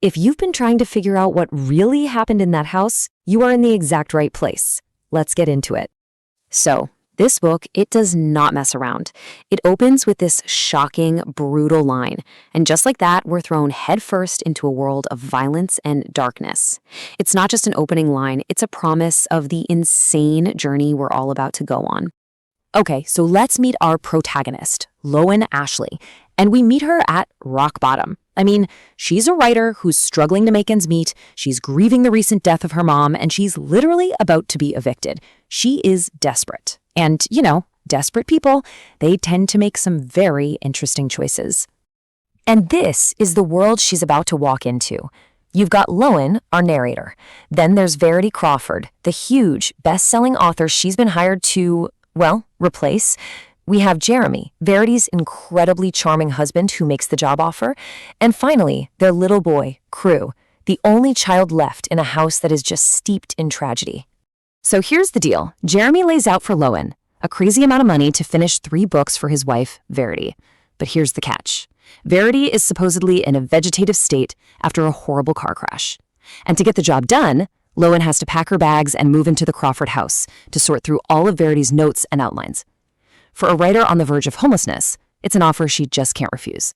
If you've been trying to figure out what really happened in that house, you are in the exact right place. Let's get into it. So, this book, it does not mess around. It opens with this shocking, brutal line, and just like that, we're thrown headfirst into a world of violence and darkness. It's not just an opening line, it's a promise of the insane journey we're all about to go on. Okay, so let's meet our protagonist, Lowen Ashleigh, and we meet her at rock bottom. I mean, she's a writer who's struggling to make ends meet, she's grieving the recent death of her mom, and she's literally about to be evicted. She is desperate. And, desperate people, they tend to make some very interesting choices. And this is the world she's about to walk into. You've got Lowen, our narrator. Then there's Verity Crawford, the huge, best-selling author she's been hired to, replace. We have Jeremy, Verity's incredibly charming husband who makes the job offer. And finally, their little boy, Crew, the only child left in a house that is just steeped in tragedy. So here's the deal. Jeremy lays out for Lowen a crazy amount of money to finish 3 books for his wife, Verity. But here's the catch. Verity is supposedly in a vegetative state after a horrible car crash. And to get the job done, Lowen has to pack her bags and move into the Crawford house to sort through all of Verity's notes and outlines. For a writer on the verge of homelessness, it's an offer she just can't refuse.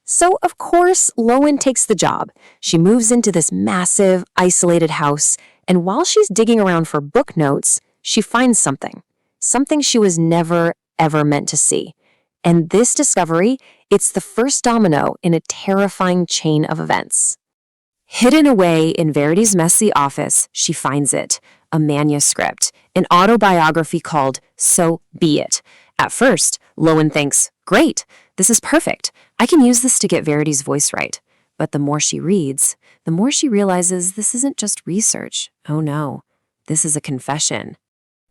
So, of course, Lowen takes the job. She moves into this massive, isolated house, and while she's digging around for book notes, she finds something she was never, ever meant to see. And this discovery, it's the first domino in a terrifying chain of events. Hidden away in Verity's messy office, she finds it, a manuscript, an autobiography called So Be It. At first, Lowen thinks, great, this is perfect. I can use this to get Verity's voice right. But the more she reads, the more she realizes this isn't just research. Oh no, this is a confession.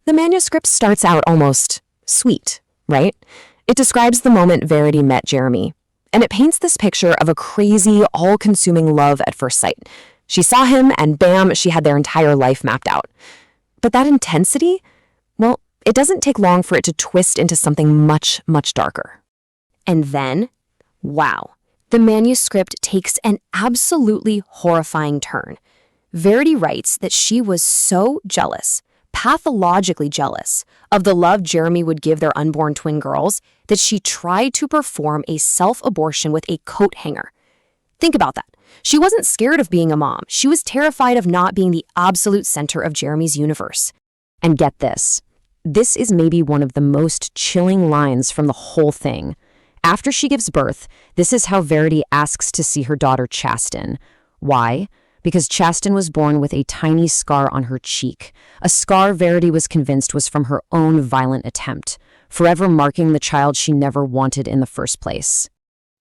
The manuscript starts out almost sweet, right? It describes the moment Verity met Jeremy, and it paints this picture of a crazy, all-consuming love at first sight. She saw him, and bam, she had their entire life mapped out. But that intensity, it doesn't take long for it to twist into something much, much darker. And then, wow, the manuscript takes an absolutely horrifying turn. Verity writes that she was so jealous, pathologically jealous, of the love Jeremy would give their unborn twin girls that she tried to perform a self-abortion with a coat hanger. Think about that. She wasn't scared of being a mom. She was terrified of not being the absolute center of Jeremy's universe. And get this. This is maybe one of the most chilling lines from the whole thing. After she gives birth, this is how Verity asks to see her daughter Chasten. Why? Because Chasten was born with a tiny scar on her cheek, a scar Verity was convinced was from her own violent attempt, forever marking the child she never wanted in the first place.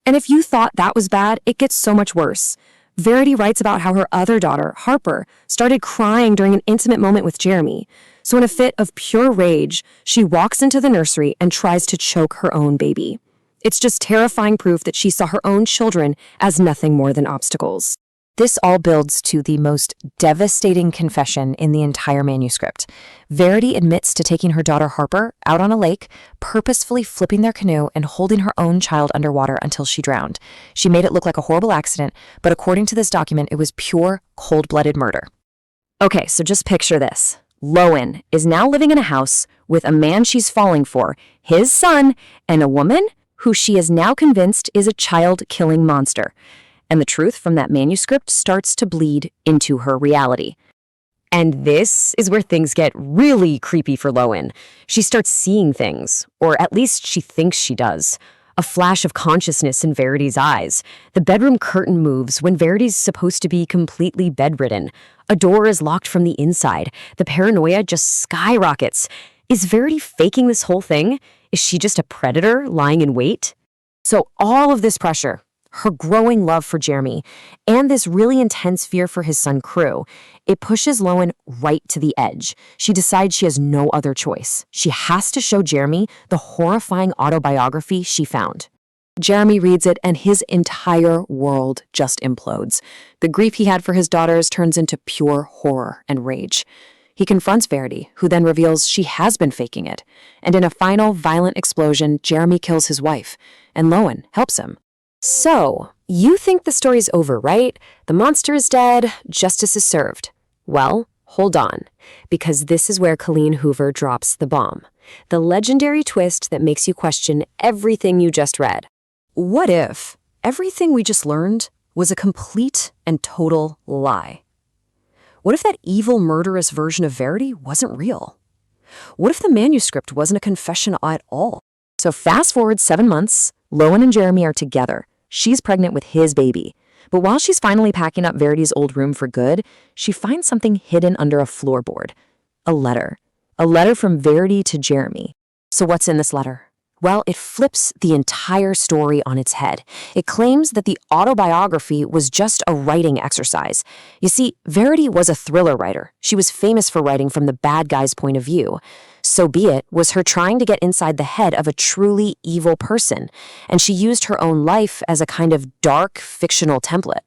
And if you thought that was bad, it gets so much worse. Verity writes about how her other daughter, Harper, started crying during an intimate moment with Jeremy. So in a fit of pure rage, she walks into the nursery and tries to choke her own baby. It's just terrifying proof that she saw her own children as nothing more than obstacles. This all builds to the most devastating confession in the entire manuscript. Verity admits to taking her daughter Harper out on a lake, purposefully flipping their canoe and holding her own child underwater until she drowned. She made it look like a horrible accident, but according to this document, it was pure, cold-blooded murder. Okay, so just picture this. Lowen is now living in a house with a man she's falling for, his son, and a woman who she is now convinced is a child-killing monster. And the truth from that manuscript starts to bleed into her reality. And this is where things get really creepy for Lowen. She starts seeing things, or at least she thinks she does. A flash of consciousness in Verity's eyes. The bedroom curtain moves when Verity's supposed to be completely bedridden. A door is locked from the inside. The paranoia just skyrockets. Is Verity faking this whole thing? Is she just a predator lying in wait? So all of this pressure, her growing love for Jeremy, and this really intense fear for his son Crew, it pushes Lowen right to the edge. She decides she has no other choice. She has to show Jeremy the horrifying autobiography she found. Jeremy reads it, and his entire world just implodes. The grief he had for his daughters turns into pure horror and rage. He confronts Verity, who then reveals she has been faking it. And in a final violent explosion, Jeremy kills his wife, and Lowen helps him. So, You think the story's over, right? The monster is dead, justice is served. Well, hold on, because this is where Colleen Hoover drops the bomb. The legendary twist that makes you question everything you just read. What if everything we just learned was a complete and total lie? What if that evil, murderous version of Verity wasn't real? What if the manuscript wasn't a confession at all? So fast forward 7 months, Lowen and Jeremy are together. She's pregnant with his baby. But while she's finally packing up Verity's old room for good, she finds something hidden under a floorboard. A letter. A letter from Verity to Jeremy. So what's in this letter? Well, it flips the entire story on its head. It claims that the autobiography was just a writing exercise. You see, Verity was a thriller writer. She was famous for writing from the bad guy's point of view. So be it was her trying to get inside the head of a truly evil person, and she used her own life as a kind of dark, fictional template.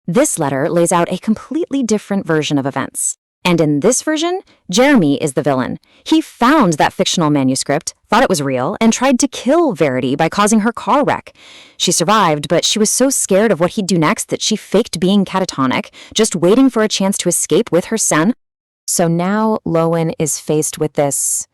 This letter lays out a completely different version of events. And in this version, Jeremy is the villain. He found that fictional manuscript, thought it was real, and tried to kill Verity by causing her car wreck. She survived, but she was so scared of what he'd do next that she faked being catatonic, just waiting for a chance to escape with her son. So now Lowen is faced with this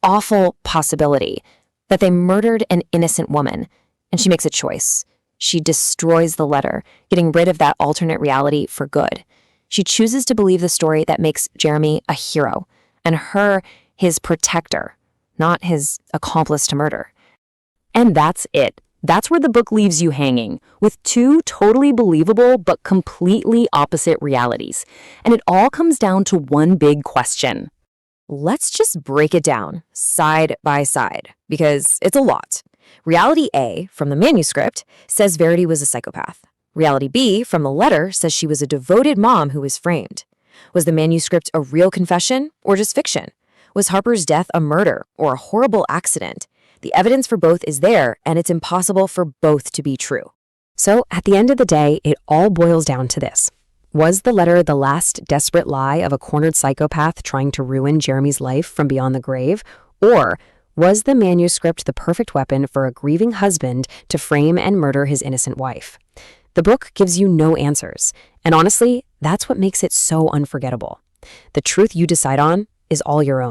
awful possibility that they murdered an innocent woman, and she makes a choice. She destroys the letter, getting rid of that alternate reality for good. She chooses to believe the story that makes Jeremy a hero, and her his protector, not his accomplice to murder. And that's it. That's where the book leaves you hanging, with 2 totally believable but completely opposite realities. And it all comes down to one big question. Let's just break it down, side by side, because it's a lot. Reality A, from the manuscript, says Verity was a psychopath. Reality B, from the letter, says she was a devoted mom who was framed. Was the manuscript a real confession or just fiction? Was Harper's death a murder or a horrible accident? The evidence for both is there, and it's impossible for both to be true. So, at the end of the day, it all boils down to this. Was the letter the last desperate lie of a cornered psychopath trying to ruin Jeremy's life from beyond the grave? Or was the manuscript the perfect weapon for a grieving husband to frame and murder his innocent wife? The book gives you no answers, and honestly, that's what makes it so unforgettable. The truth you decide on is all your own.